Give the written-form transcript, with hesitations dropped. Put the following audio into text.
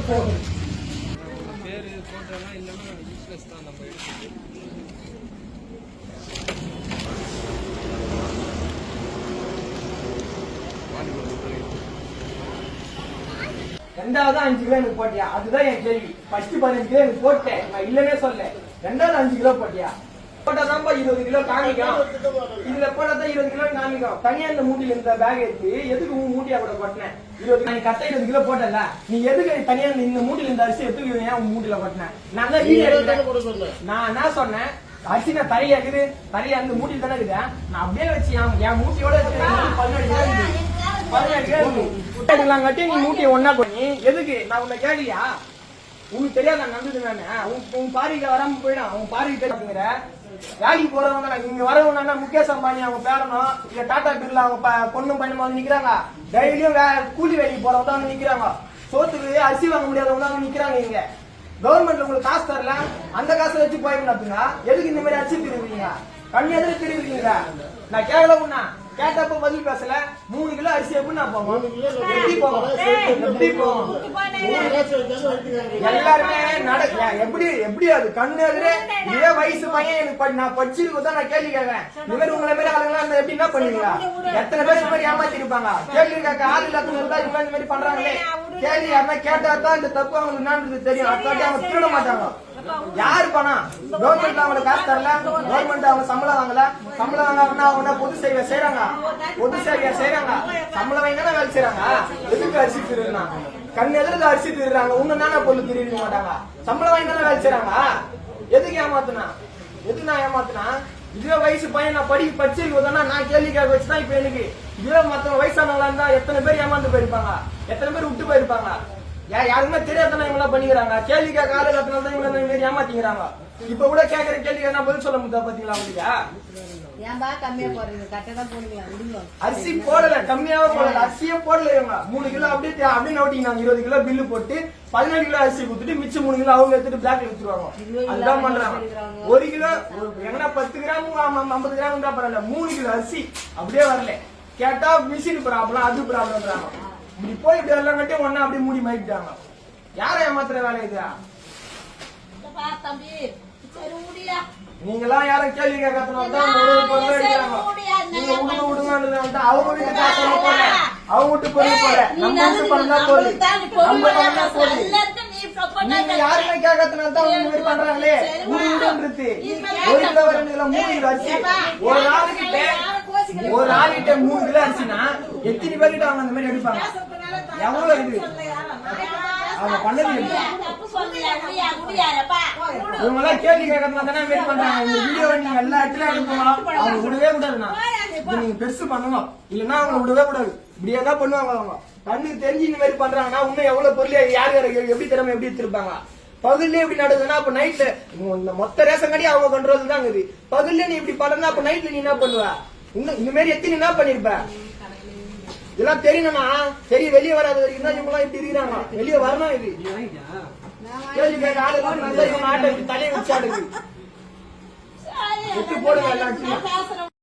பேரு போட்டோலாம் இல்லைன்னா யூஸ்லெஸ் தான் நம்ம எடுத்து. ரெண்டாவது 5 கிலோ எனக்கு போட்டியா? அதுதான் என் கேள்வி. ஃபர்ஸ்ட் 15 கிலோ எனக்கு போட்டேன், நான் இல்லவே சொல்ல. ரெண்டாவது 5 கிலோ போட்டியா? போட்டாதான் 20 கிலோ காமிக்கும். இதுல போட்டாதான் 20 கிலோ காமிக்கும். தனியா இந்த மூட்டில இந்த பேக் எடுத்து எதுக்கு உன் மூட்டியா கூட போட்டேன்? 20 கரெக்டா 20 கிலோ போட்டல. நீ எதுக்கு தனியா இந்த மூட்டில இந்த அரிசி எதுக்கு ஏன் உன் மூட்டில போட்டேன்? நான் தான் வீடியோ எடுத்தேன். நான் என்ன சொன்னேன்? அரிசி நான் தரையா இருக்குது, தரையா அந்த மூட்டில தானே இருக்குது. நான் அப்படியே வச்சு என் மூட்டியோட 17 கட்டி நீ மூட்டையை ஒன்னா பண்ணி எதுக்கு? நான் உன்னை கேட்கலையா? உனக்கு தெரியாத நடந்தது நானு. உன் பாரிக்க வராம போயிடும். உன் பாரிக்கு தெரியாதுங்கிற வேலைக்கு போறவங்க இங்க வரவங்க முகேஷ் அம்பானி அவங்க பேரணும் இல்ல டாடா பிர்லா அவங்க பொண்ணும் பையனும் வந்து நிக்கிறாங்க. டெய்லியும் கூலி வேலைக்கு போறவங்க தான் வந்து நிக்கிறாங்க. சோத்துக்கு அரிசி வாங்க முடியாதவங்க தான் வந்து நிக்கிறாங்க. இங்க கவர்மெண்ட்ல உங்களுக்கு காசு தரல, அந்த காசை வச்சு போயிருந்தா எதுக்கு இந்த மாதிரி அரிசி திருவீங்க? கண்ணு எதிர திருவீங்க. நான் கேட்கல உன்னா கேட்டப்ப பதில் பேசல. 3 கிலோ அரிசி எப்படின்னா போகும்? எப்படி போகும்? எல்லாருமே எப்படி அது கண்ணு எதிரே இதே வயசு பையன் எனக்கு நான் படிச்சிருக்கதான் நான் கேள்வி கேட்கறேன். இந்த மாதிரி உங்களை மாதிரி ஆளுங்களா எப்படி என்ன பண்ணுவீங்களா? எத்தனை பேர் இந்த மாதிரி ஏமாத்தி இருப்பாங்க? கேள்வி கேட்க ஆள் இல்லாதவங்க தான் இந்த மாதிரி பண்றாங்களே. கேள்வி யாருன்னா கேட்டா தான் இந்த தப்பு அவங்களுக்கு என்னன்றது தெரியும். அக்காட்டி அவங்க திருட மாட்டாங்க. யாரு பணம்? கவர்மெண்ட் அவங்க காசு தரல, கவர்மெண்ட் அவங்க சம்பளம் வாங்கல. சம்பளம் வாங்க அவங்க பொது சேவை செய்யறாங்க, பொது சேவையா செய்யறாங்க. சம்பளம் வாங்கினா வேலை செய்யறாங்க. எதுக்கு அரிசி திருடுனா? கண் எதிர்த்து அரிசி திருடுறாங்க. உன்ன பொருள் திருட மாட்டாங்க. சம்பளம் வாங்கினா வேலை செய்யறாங்க. எதுக்கு ஏமாத்துனா? எதுக்கு நான் ஏமாத்துனா? இதுவே வயசு பையன் நான் படிச்சிருக்கோம்னா நான் கேள்வி கேட்க வச்சுதான் இப்ப எனக்கு இதுவே மத்த வயசானவங்களா இருந்தா எத்தனை பேர் ஏமாந்து போயிருப்பாங்க, எத்தனை பேர் விட்டு போயிருப்பாங்க. யாருமே தெரியாதான் இவங்க பண்ணிக்கிறாங்க. கேள்வி கேட்க ஆளு கத்தினால தான் இவங்க ஏமாத்திக்கிறாங்க. இப்ப கூட கேட்கற கேள்வி என்ன பதில் சொல்ல முடியாது பாத்தீங்களா? உங்களுக்கு அரிசி போடல, கம்மியாவே போடல, அரிசியே போடல. இவங்க 3 கிலோ அப்படியே நோட்டிங்க. 20 கிலோ பில்லு போட்டு 17 கிலோ அரிசி கொடுத்துட்டு மிச்சம் 3 கிலோ அவங்க எடுத்துட்டு பிளாக்ல வச்சிருவாங்க. அதுதான் பண்றாங்க. 1 கிலோ எங்கன்னா 10 கிராம் 50 கிராம் தான் பரவாயில்ல. 3 கிலோ அரிசி அப்படியே வரல. கேட்டா மிஷின் ப்ராப்ளம், அது ப்ராப்ளம். இப்படி போய் இப்படி எல்லாம் கட்டி ஒன்னா அப்படியே மூடி மாட்டிட்டாங்க. யாரை ஏமாத்துற வேலை இது? நீங்கெல்லாம் யாரும் கேள்வி கேட்கறதுனாலதான் ஒரு பொருள் எடுக்கிறாங்க. நீங்க விடுங்க விடுங்க அவங்க வீட்டு காசு போற, அவங்க வீட்டு பொருள் போற, நம்ம வீட்டு பணம் தான் போகுது, நம்ம பணம் தான் போகுது. நீங்க யாருமே கேட்கறதுனாலதான் அவங்க இந்த மாதிரி பண்றாங்களே. விடுன்றது 1 கிலோ 2 கிலோ 3 கிலோ அரிசி ஒரு ஆளுகிட்ட 3 கிலோ அரிசினா எத்தனை பேர்கிட்ட அவங்க அந்த மாதிரி எடுப்பாங்க? எவ்வளவு இருக்கு அவங்க பண்ணது? இவங்க எல்லாம் கேள்வி கேட்கறதுனால தானே வெயிட் பண்றாங்க. இந்த வீடியோ நீங்க எல்லா இடத்துலயும் அனுப்பலாம். அவங்க விடவே கூடாதுண்ணா. நீங்க பெருசு பண்ணணும், இல்லன்னா அவங்க விடவே கூடாது. இப்படியே தான் பண்ணுவாங்க. அவங்க கண்ணுக்கு தெரிஞ்சு இந்த மாதிரி பண்றாங்கன்னா இன்னும் எவ்வளவு பொருள் யார் எப்படி திறமை எப்படி எடுத்திருப்பாங்க? பகல்ல இப்படி நடக்குதுன்னா அப்ப நைட்ல மொத்த ரேஷன் கடி அவங்க கண்ட்ரோல் தான் இருக்குது. பகல்ல நீ இப்படி பண்ணா அப்ப நைட்ல நீ என்ன பண்ணுவ? இன்னும் இந்த மாதிரி எத்தனை என்ன பண்ணிருப்ப? இதெல்லாம் தெரியணும்னா தெரிய வெளியே வராத வரைக்கும் தான் இவங்க எல்லாம் இப்படி இருக்கிறாங்க. வெளியே வரணும். இது கேள்வி கேட்க ஆளு நல்லா இவங்க ஆட்டை தலையை வச்சு ஆடுது. போடுங்க எல்லாம்.